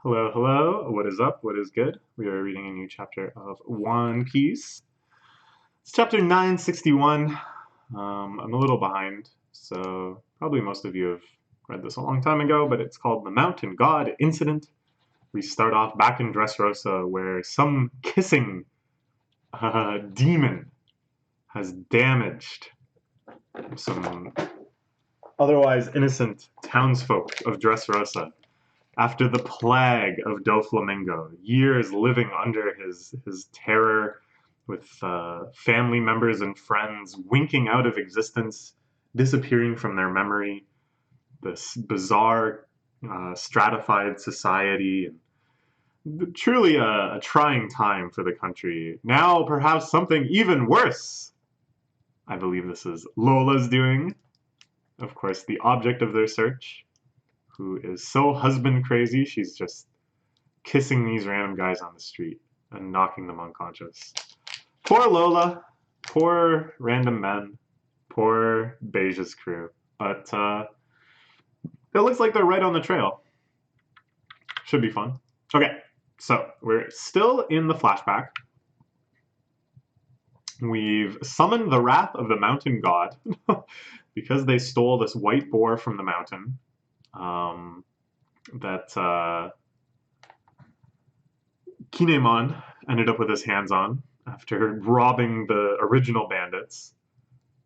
Hello, hello. What is up? What is good? We are reading a new chapter of One Piece. It's chapter 961. I'm a little behind, so probably most of you have read this a long time ago, but it's called The Mountain God Incident. We start off back in Dressrosa, where some kissing demon has damaged some otherwise innocent townsfolk of Dressrosa. After the plague of Doflamingo, years living under his terror, with family members and friends winking out of existence, disappearing from their memory, this bizarre, stratified society, and truly a trying time for the country. Now, perhaps something even worse. I believe this is Lola's doing. Of course, the object of their search, who is so husband crazy, she's just kissing these random guys on the street and knocking them unconscious. Poor Lola, poor random men, poor Beija's crew. But it looks like they're right on the trail. Should be fun. Okay, so we're still in the flashback. We've summoned the wrath of the mountain god because they stole this white boar from the mountain. That Kinemon ended up with his hands on after robbing the original bandits.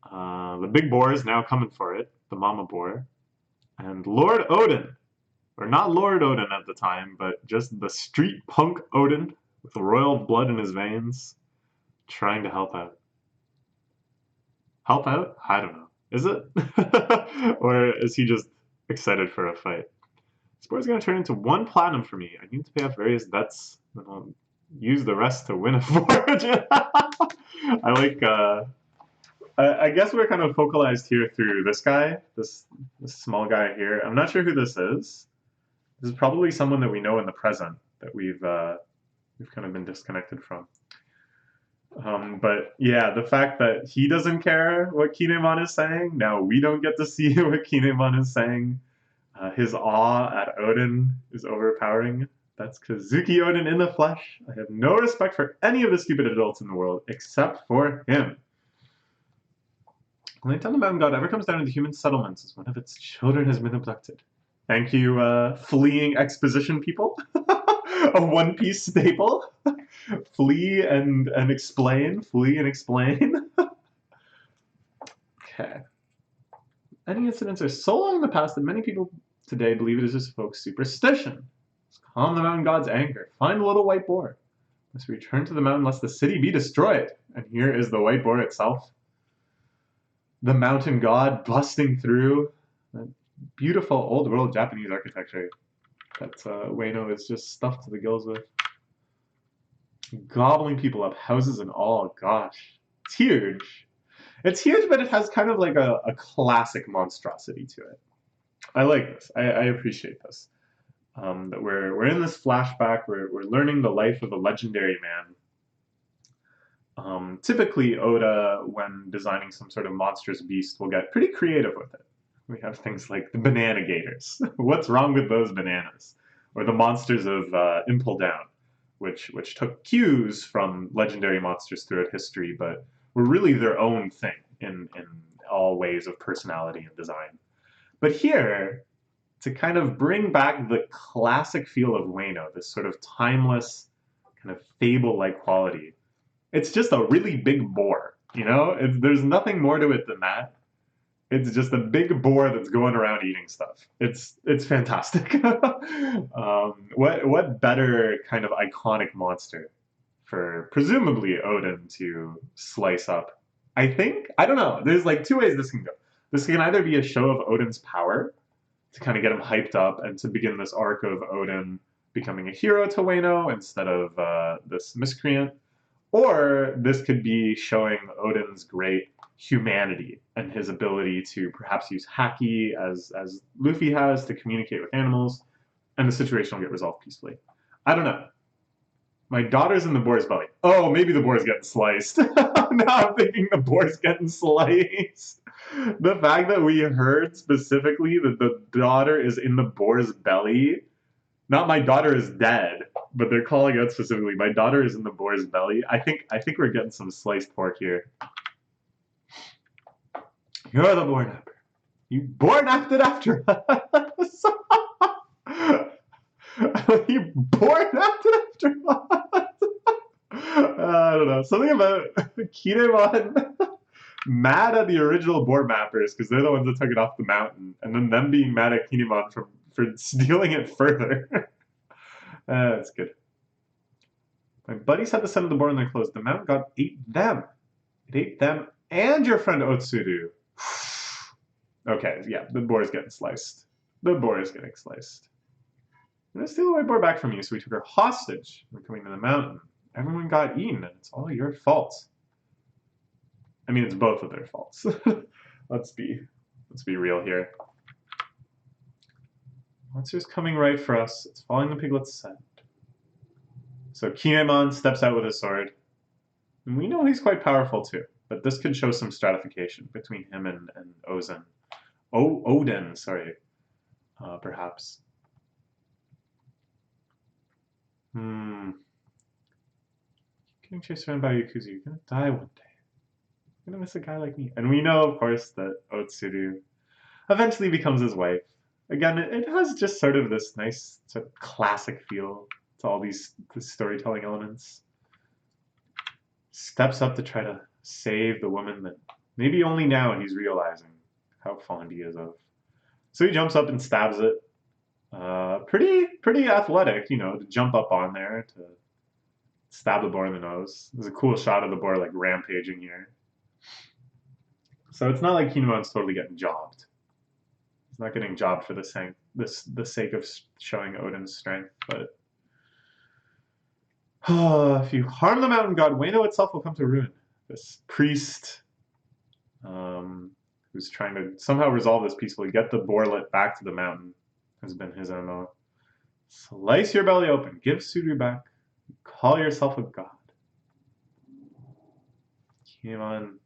The big boar is now coming for it, the mama boar. And Lord Odin, or not Lord Odin at the time, but just the street punk Odin with the royal blood in his veins, trying to help out. Help out? I don't know. Is it? Or is he just excited for a fight? This board's going to turn into 1 platinum for me. I need to pay off various debts, then I'll use the rest to win a forge. I like, I guess we're kind of focalized here through this guy, this small guy here. I'm not sure who this is. This is probably someone that we know in the present that we've kind of been disconnected from. But yeah, the fact that he doesn't care what Kinemon is saying, now we don't get to see what Kinemon is saying. His awe at Odin is overpowering. That's Kazuki Odin in the flesh. I have no respect for any of the stupid adults in the world except for him. When the Mountain God ever comes down into human settlements as one of its children has been abducted. Thank you, fleeing exposition people. A One Piece staple. Flee and explain. Flee and explain. Okay. Any incidents are so long in the past that many people today believe it is just folk superstition. Calm the mountain god's anger. Find the little white boar. Must return to the mountain lest the city be destroyed. And here is the white boar itself. The mountain god busting through. That beautiful old world Japanese architecture that Ueno is just stuffed to the gills with. Gobbling people up, houses and all. Gosh, it's huge. It's huge, but it has kind of like a classic monstrosity to it. I like this. I appreciate this. That we're in this flashback. We're learning the life of a legendary man. Typically, Oda, when designing some sort of monstrous beast, will get pretty creative with it. We have things like the banana gators. What's wrong with those bananas? Or the monsters of Impel Down, which took cues from legendary monsters throughout history, but were really their own thing in all ways of personality and design. But here, to kind of bring back the classic feel of Ueno, this sort of timeless, kind of fable-like quality, it's just a really big boar, you know? There's nothing more to it than that. It's just a big boar that's going around eating stuff. It's fantastic. What better kind of iconic monster for presumably Odin to slice up? I think, I don't know, there's like 2 ways this can go. This can either be a show of Odin's power to kind of get him hyped up and to begin this arc of Odin becoming a hero to Ueno instead of this miscreant. Or this could be showing Odin's great humanity and his ability to perhaps use Haki as Luffy has to communicate with animals, and the situation will get resolved peacefully. I don't know. My daughter's in the boar's belly. Oh, maybe the boar's getting sliced. Now I'm thinking the boar's getting sliced. The fact that we heard specifically that the daughter is in the boar's belly Not my daughter is dead, but they're calling out specifically, my daughter is in the boar's belly. I think we're getting some sliced pork here. You're the boar napper. You boar napped it after us. You boar napped it after us. I don't know. Something about Kinemon mad at the original board mappers because they're the ones that took it off the mountain, and then them being mad at Kinemon for stealing it further. That's good. My buddies had to send the board in their clothes. The mountain god ate them. It ate them and your friend Otsuru. Okay, yeah, the boar is getting sliced. The boar is getting sliced. I'm gonna steal the white boar back from you, so we took her hostage. We're coming to the mountain. Everyone got eaten, and it's all your fault. I mean, it's both of their faults. Let's be real here. Monster's coming right for us. It's following the piglet's scent. So Kinemon steps out with his sword. And we know he's quite powerful too, but this could show some stratification between him and Ozen. Odin, sorry. Perhaps. Getting chased around by Yakuza, you're gonna die one day. You're gonna miss a guy like me. And we know, of course, that Otsuru eventually becomes his wife. Again, it has just sort of this nice sort of classic feel to all these storytelling elements. Steps up to try to save the woman that maybe only now he's realizing how fond he is of. So he jumps up and stabs it. Pretty athletic, you know, to jump up on there to stab the boar in the nose. There's a cool shot of the boar like rampaging here. So it's not like Kinemon's totally getting jobbed. He's not getting jobbed for the sake of showing Odin's strength, but if you harm the mountain god, Wano itself will come to ruin. This priest, who's trying to somehow resolve this peacefully, get the boarlet back to the mountain, has been his MO. Slice your belly open, give Suru back, call yourself a god. Came on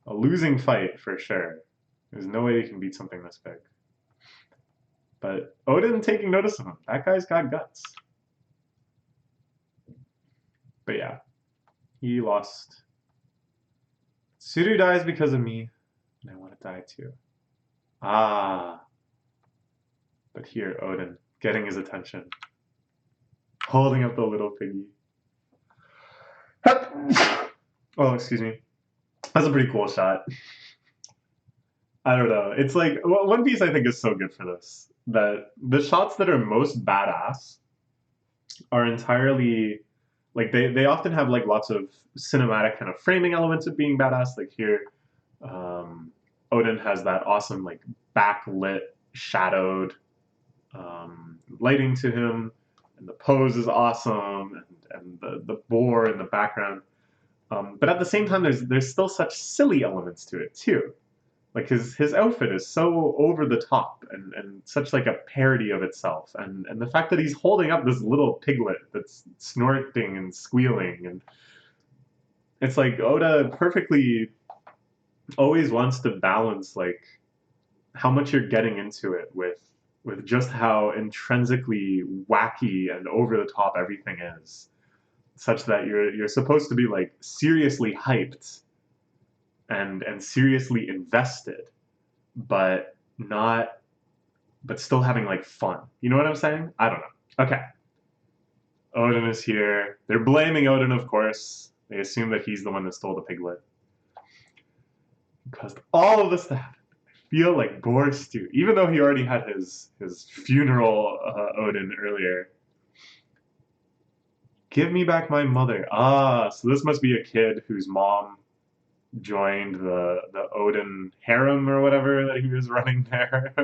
a losing fight for sure. There's no way you can beat something this big. But Odin taking notice of him. That guy's got guts. But yeah, he lost. Suru dies because of me, and I want to die too. Ah. But here, Odin, getting his attention. Holding up the little piggy. Oh, excuse me. That's a pretty cool shot. I don't know. It's like, One Piece I think is so good for this. That the shots that are most badass are entirely, like they often have like lots of cinematic kind of framing elements of being badass. Like here, Odin has that awesome like backlit, shadowed lighting to him, and the pose is awesome, and the boar in the background. But at the same time, there's still such silly elements to it too. Like his outfit is so over the top and such like a parody of itself, and the fact that he's holding up this little piglet that's snorting and squealing, and it's like Oda perfectly always wants to balance like how much you're getting into it with just how intrinsically wacky and over the top everything is, such that you're supposed to be like seriously hyped and seriously invested, but still having like fun. You know what I'm saying? I don't know. Okay. Odin is here. They're blaming Odin, of course. They assume that he's the one that stole the piglet. He caused all of this to happen. I feel like Boar Stew, even though he already had his funeral Odin earlier. Give me back my mother. Ah, so this must be a kid whose mom joined the Odin harem or whatever that he was running there.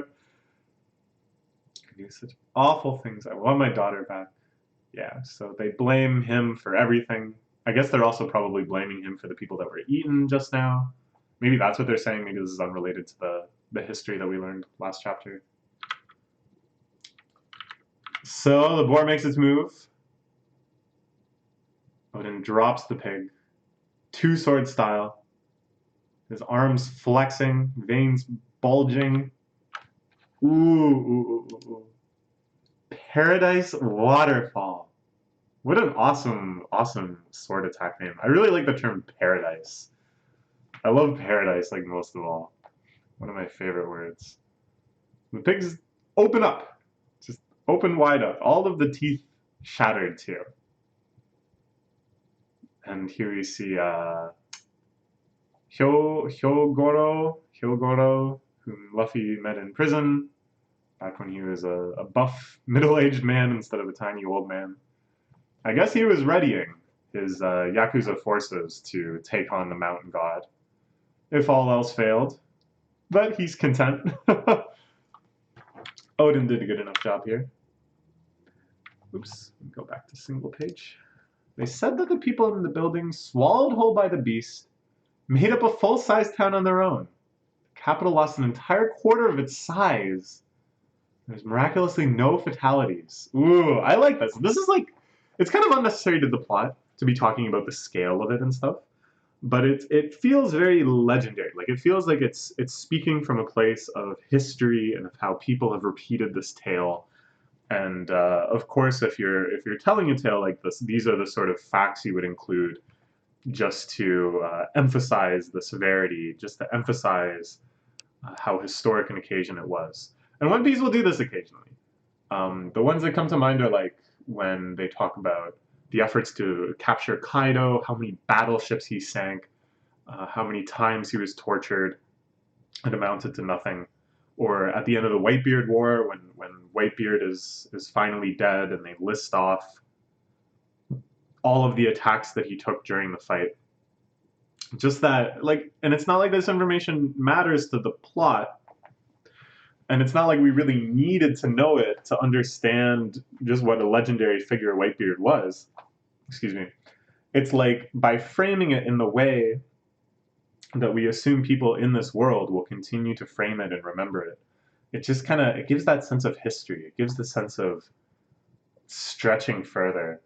He did such awful things. I want my daughter back. Yeah, so they blame him for everything. I guess they're also probably blaming him for the people that were eaten just now. Maybe that's what they're saying. Maybe this is unrelated to the history that we learned last chapter. So the boar makes its move. Odin drops the pig. Two-sword style. His arms flexing, veins bulging. Ooh. Paradise Waterfall. What an awesome, awesome sword attack name. I really like the term paradise. I love paradise like most of all. One of my favorite words. The pigs open up. Just open wide up. All of the teeth shattered too. And here you see Hyogoro, whom Luffy met in prison back when he was a buff, middle-aged man instead of a tiny old man. I guess he was readying his Yakuza forces to take on the mountain god, if all else failed. But he's content. Oden did a good enough job here. Oops, go back to single page. They said that the people in the building, swallowed whole by the beast, made up a full-size town on their own. The capital lost an entire quarter of its size. There's miraculously no fatalities. Ooh, I like this. This is like, it's kind of unnecessary to the plot to be talking about the scale of it and stuff, but it feels very legendary. Like it feels like it's speaking from a place of history and of how people have repeated this tale. And of course, if you're telling a tale like this, these are the sort of facts you would include just to emphasize the severity, just to emphasize how historic an occasion it was. And One Piece will do this occasionally. The ones that come to mind are like when they talk about the efforts to capture Kaido, how many battleships he sank, how many times he was tortured and amounted to nothing. Or at the end of the Whitebeard War, when Whitebeard is finally dead and they list off all of the attacks that he took during the fight. Just that, like, and it's not like this information matters to the plot, and it's not like we really needed to know it to understand just what a legendary figure Whitebeard was. Excuse me. It's like, by framing it in the way that we assume people in this world will continue to frame it and remember it, it just kind of, it gives that sense of history. It gives the sense of stretching further.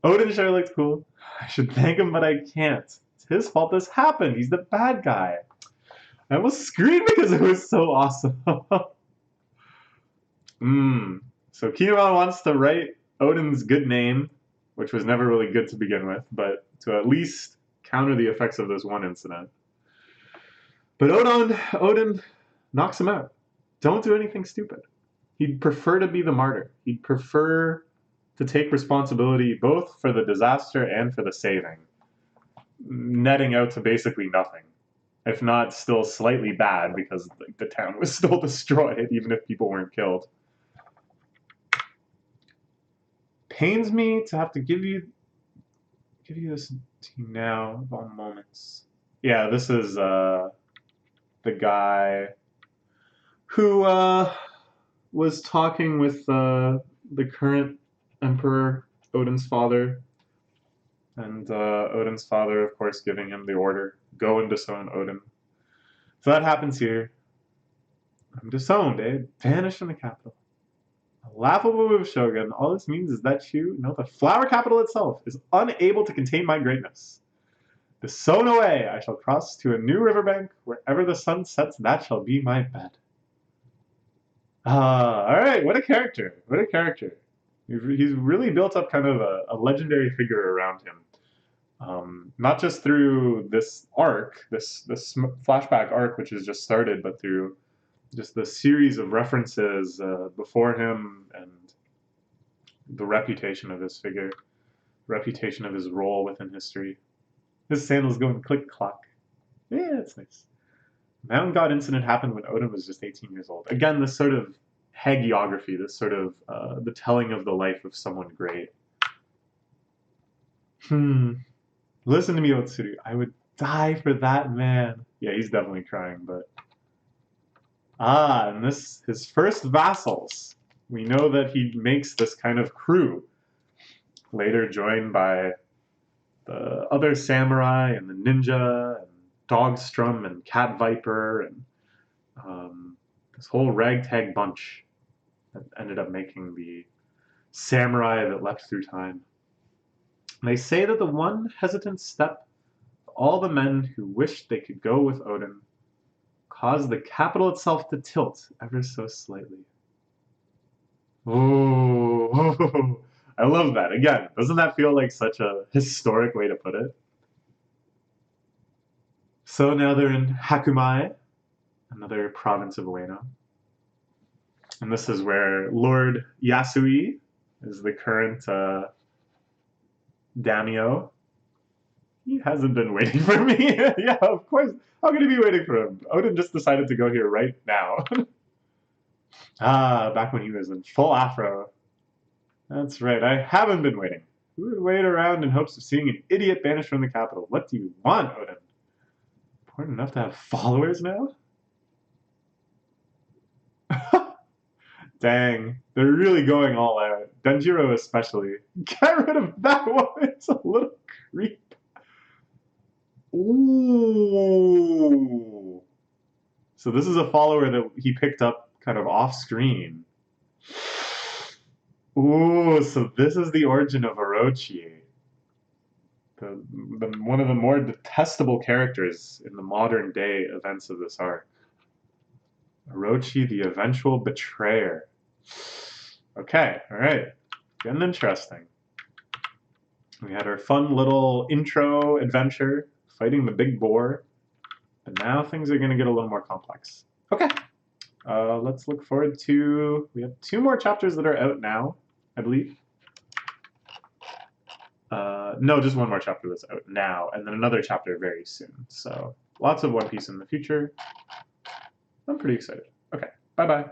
Oden sure looks cool. I should thank him, but I can't. It's his fault this happened. He's the bad guy. I almost screamed because it was so awesome. So Kinemon wants to write Oden's good name, which was never really good to begin with, but to at least counter the effects of this one incident. But Oden knocks him out. Don't do anything stupid. He'd prefer to be the martyr. He'd prefer to take responsibility both for the disaster and for the saving, netting out to basically nothing, if not still slightly bad because the town was still destroyed, even if people weren't killed. Pains me to have to give you this to you now of all moments. Yeah, this is the guy who was talking with the current Emperor, Oden's father, and Oden's father, of course, giving him the order, go and disown Oden. So that happens here. I'm disowned, eh? Vanish from the capital. A laughable move, Shogun. All this means is that you, no, the flower capital itself, is unable to contain my greatness. Disown away, I shall cross to a new riverbank. Wherever the sun sets, that shall be my bed. Alright, what a character. What a character. He's really built up kind of a legendary figure around him. Not just through this arc, this flashback arc, which has just started, but through just the series of references before him and the reputation of his figure, reputation of his role within history. His sandals going click-clock. Yeah, it's nice. Mountain God incident happened when Oden was just 18 years old. Again, this sort of hagiography, this sort of the telling of the life of someone great. Listen to me, Otsuru. I would die for that man. Yeah, he's definitely crying, but... and this, his first vassals. We know that he makes this kind of crew, later joined by the other samurai and the ninja and Dogstrom and Cat Viper and this whole ragtag bunch that ended up making the samurai that leapt through time. And they say that the one hesitant step of all the men who wished they could go with Oden caused the capital itself to tilt ever so slightly. Oh, I love that. Again, doesn't that feel like such a historic way to put it? So now they're in Hakumai, another province of Ueno. And this is where Lord Yasui is the current daimyo. He hasn't been waiting for me. Yeah, of course. How could he be waiting for him? Odin just decided to go here right now. Back when he was in full afro. That's right, I haven't been waiting. Who would wait around in hopes of seeing an idiot banished from the capital? What do you want, Odin? Important enough to have followers now? Dang, they're really going all out. Denjiro especially. Get rid of that one, it's a little creep. Ooh. So this is a follower that he picked up kind of off screen. Ooh, so this is the origin of Orochi. One of the more detestable characters in the modern day events of this arc. Orochi, the eventual betrayer. Okay, alright. Getting interesting. We had our fun little intro adventure, fighting the big boar. But now things are going to get a little more complex. Okay. Let's look forward to... We have 2 more chapters that are out now, I believe. No, just 1 more chapter that's out now, and then another chapter very soon. So lots of One Piece in the future. I'm pretty excited. Okay, bye-bye.